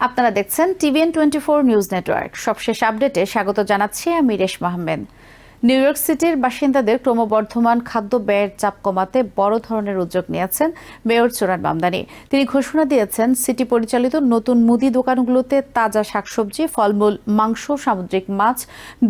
আপনারা দেখছেন TVN24 news network. সবশেষ আপডেটে স্বাগত জানাচ্ছি আমি রেশমা আহমেদ। নিউ ইয়র্ক সিটির বাসিন্দাদের ক্রমবর্ধমান খাদ্য ব্যয়ের চাপ কমাতে বড় ধরনের উদ্যোগ নিয়েছেন মেয়র জোরান মামদানি। তিনি ঘোষণা দিয়েছেন সিটি পরিচালিত নতুন মুদি দোকানগুলোতে তাজা শাকসবজি, ফলমূল, মাংস, সামুদ্রিক মাছ,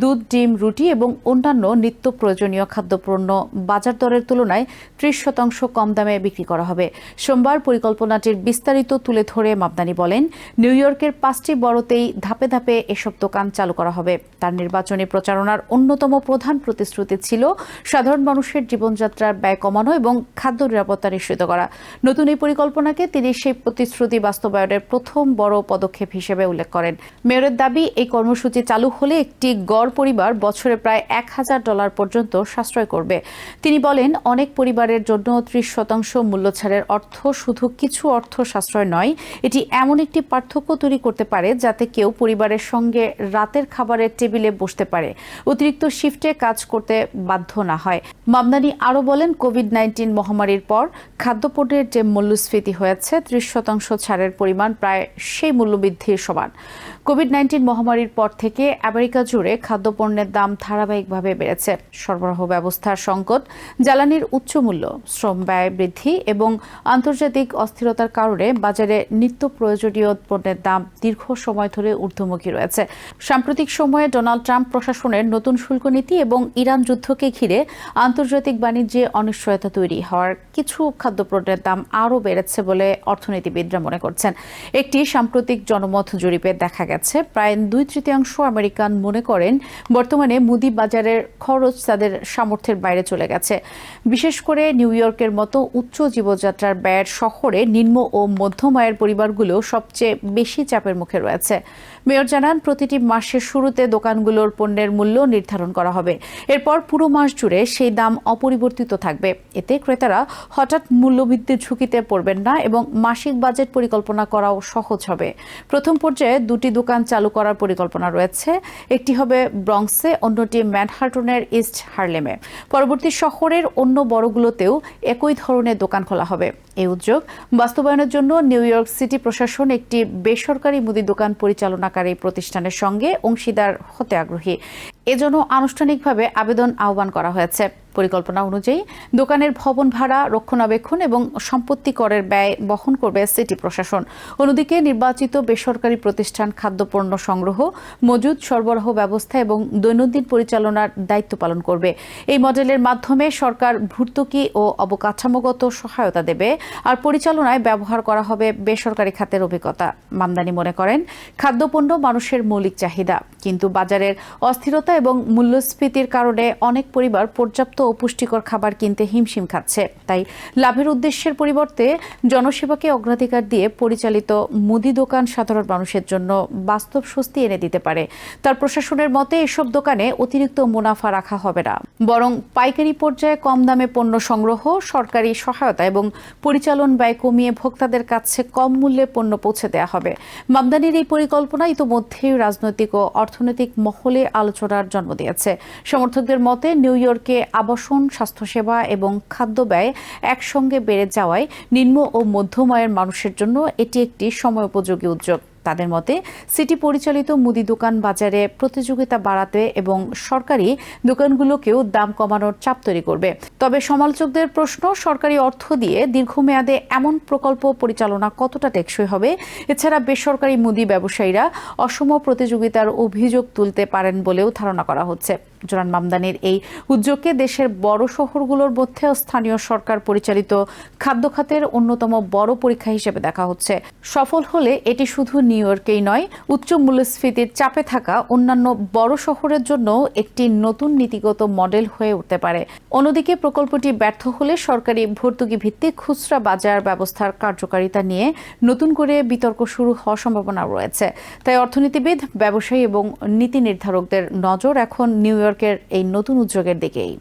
দুধ, ডিম, রুটি এবং অন্যান্য নিত্য প্রয়োজনীয় খাদ্যপণ্য বাজার দরের তুলনায় 30% কম দামে বিক্রি করা হবে। সোমবার পরিকল্পনাটির বিস্তারিত তুলে ধরে মামদানি বলেন, নিউ ইয়র্কের 5টি বড়তেই ধাপে ধাপে এসব দোকান চালু করা হবে। তার নির্বাচনী প্রচারণার অন্যতম প্রধান প্রতিশ্রুতি ছিল সাধারণ মানুষের জীবনযাত্রার ব্যয় কমানো এবং খাদ্য নিরাপত্তা নিশ্চিত করা। নতুন এই পরিকল্পনাকে তিনি সেই প্রতিশ্রুতি বাস্তবায়নের প্রথম বড় পদক্ষেপ হিসেবে উল্লেখ করেন। মেয়রের দাবি, এই কর্মসূচি চালু হলে একটি গড় পরিবার বছরে প্রায় $1000 পর্যন্ত সাশ্রয় করবে। তিনি বলেন, অনেক পরিবারের জন্য 30% মূল্য ছাড়ের অর্থ শুধু কিছু অর্থ সাশ্রয় নয়, এটি এমন একটি পার্থক্য তৈরি করতে পারে যাতে কেউ পরিবারের সঙ্গে রাতের খাবারের টেবিলে বসতে পারে, অতিরিক্ত শিফটে কাজ করতে বাধ্য না হয়। মামদানি আরও বলেন, কোভিড-19 মহামারীর পর খাদ্যপণ্যের যে মূল্যস্ফীতি হয়েছে, 30% ছাড়ের পরিমাণ প্রায় সেই মূল্যবৃদ্ধির সমান। কোভিড-19 মহামারীর পর থেকে আমেরিকা জুড়ে খাদ্যপণ্যের দাম ধারাবাহিকভাবে বেড়েছে। সরবরাহ ব্যবস্থার সংকট, জ্বালানির উচ্চ মূল্য, শ্রম ব্যয় বৃদ্ধি এবং আন্তর্জাতিক অস্থিরতার কারণে বাজারে নিত্য প্রয়োজনীয় পণ্যের দাম দীর্ঘ সময় ধরে ঊর্ধ্বমুখী রয়েছে। সাম্প্রতিক সময়ে ডোনাল্ড ট্রাম্প প্রশাসনের নতুন শুল্ক নীতি এবং ইরান যুদ্ধকে ঘিরে আন্তর্জাতিক বাণিজ্যে অনিশ্চয়তা তৈরি হওয়ার কিছু খাদ্যপণ্যের দাম আরও বেড়েছে বলে অর্থনীতিবিদরা মনে করছেন। একটি সাম্প্রতিক জনমত জরিপে দেখা গেছে, প্রায় 2/3 আমেরিকান মনে করেন বর্তমানে মুদি বাজারের খরচ তাদের সামর্থ্যের বাইরে চলে গেছে। বিশেষ করে নিউ ইয়র্কের মতো উচ্চ জীবনযাত্রার ব্যয়ের শহরে নিম্ন ও মধ্যম আয়ের পরিবারগুলো সবচেয়ে বেশি চাপের মুখে রয়েছে। মেয়র জানান, প্রতিটি মাসের শুরুতে দোকানগুলোর পণ্যের মূল্য নির্ধারণ করা হবে। এরপর পুরো মাস জুড়ে সেই দাম অপরিবর্তিত থাকবে। এতে ক্রেতারা হঠাৎ মূল্যবৃদ্ধির ঝুঁকিতে পড়বেন না এবং মাসিক বাজেট পরিকল্পনা করাও সহজ হবে। প্রথম পর্যায়ে 2টি দোকান চালু করার পরিকল্পনা রয়েছে। একটি হবে ব্রঙ্কসে, অন্যটি ম্যানহাটনের ইস্ট হার্লেমে। পরবর্তী শহরের অন্য বড়গুলোতেও একই ধরনের দোকান খোলা হবে। এই উদ্যোগ বাস্তবায়নের জন্য নিউ ইয়র্ক সিটি প্রশাসন একটি বেসরকারি মুদি দোকান পরিচালনাকারী প্রতিষ্ঠানের সঙ্গে অংশীদার হতে আগ্রহী। এজন্য আনুষ্ঠানিকভাবে আবেদন আহ্বান করা হয়েছে। পরিকল্পনা অনুযায়ী দোকানের ভবন ভাড়া, রক্ষণাবেক্ষণ এবং সম্পত্তি করের ব্যয় বহন করবে সিটি প্রশাসন। অন্যদিকে নির্বাচিত বেসরকারি প্রতিষ্ঠান খাদ্যপণ্য সংগ্রহ, মজুদ, সরবরাহ ব্যবস্থা এবং দৈনন্দিন পরিচালনার দায়িত্ব পালন করবে। এই মডেলের মাধ্যমে সরকার ভর্তুকি ও অবকাঠামোগত সহায়তা দেবে, আর পরিচালনায় ব্যবহার করা হবে বেসরকারি খাতের অভিজ্ঞতা। মামদানি মনে করেন, খাদ্যপণ্য মানুষের মৌলিক চাহিদা, কিন্তু বাজারের অস্থিরতা এবং মূল্যস্ফীতির কারণে অনেক পরিবার পর্যাপ্ত ও পুষ্টিকর খাবার কিনতে হিমশিম খাচ্ছে। তাই লাভের উদ্দেশ্যের পরিবর্তে জনসেবাকে অগ্রাধিকার দিয়ে পরিচালিত মুদি দোকান সাধারণ মানুষের জন্য বাস্তব স্বস্তি এনে দিতে পারে। তার প্রশাসনের মতে, এসব দোকানে অতিরিক্ত মুনাফা রাখা হবে না, বরং পাইকারি পর্যায়ে কম দামে পণ্য সংগ্রহ, সরকারি সহায়তা এবং পরিচালন ব্যয় কমিয়ে ভোক্তাদের কাছে কম মূল্যে পণ্য পৌঁছে দেওয়া হবে। মামদানির এই পরিকল্পনা ইতোমধ্যেই রাজনৈতিক ও অর্থনৈতিক মহলে আলোচনার জন্ম দিয়েছে। সমর্থকদের মতে, নিউ ইয়র্কে আবাসন, স্বাস্থ্যসেবা এবং খাদ্য ব্যয় একসঙ্গে বেড়ে যাওয়ায় নিম্ন ও মধ্যম আয়ের মানুষের জন্য এটি একটি সময়োপযোগী উদ্যোগ। তাদের মতে, সিটি পরিচালিত মুদি দোকান বাজারে প্রতিযোগিতা বাড়াতে এবং সরকারি দোকানগুলোকেও দাম কমানোর চাপ তৈরি করবে। তবে সমালোচকদের প্রশ্ন, সরকারি অর্থ দিয়ে দীর্ঘমেয়াদে এমন প্রকল্প পরিচালনা কতটা টেকসই হবে? এছাড়া বেসরকারি মুদি ব্যবসায়ীরা অসম প্রতিযোগিতার অভিযোগ তুলতে পারেন বলেও ধারণা করা হচ্ছে। জোরান মামদানির এই উদ্যোগকে দেশের বড় শহরগুলোর মধ্যেও স্থানীয় সরকার পরিচালিত খাদ্য খাতের অন্যতম বড় পরীক্ষা হিসেবে দেখা হচ্ছে। সফল হলে এটি শুধু নিউ ইয়র্কেই নয়, উচ্চ মূল্যস্ফীতির চাপে থাকা অন্যান্য বড় শহরের জন্য একটি নতুন নীতিগত মডেল হয়ে উঠতে পারে। অন্যদিকে প্রকল্পটি ব্যর্থ হলে সরকারি ভর্তুকি ভিত্তিক খুচরা বাজার ব্যবস্থার কার্যকারিতা নিয়ে নতুন করে বিতর্ক শুরু হওয়ার সম্ভাবনা রয়েছে। তাই অর্থনীতিবিদ, ব্যবসায়ী এবং নীতি নির্ধারকদের নজর এখন নিউ ইয়র্কের এই নতুন উদ্যোগের দিকেই।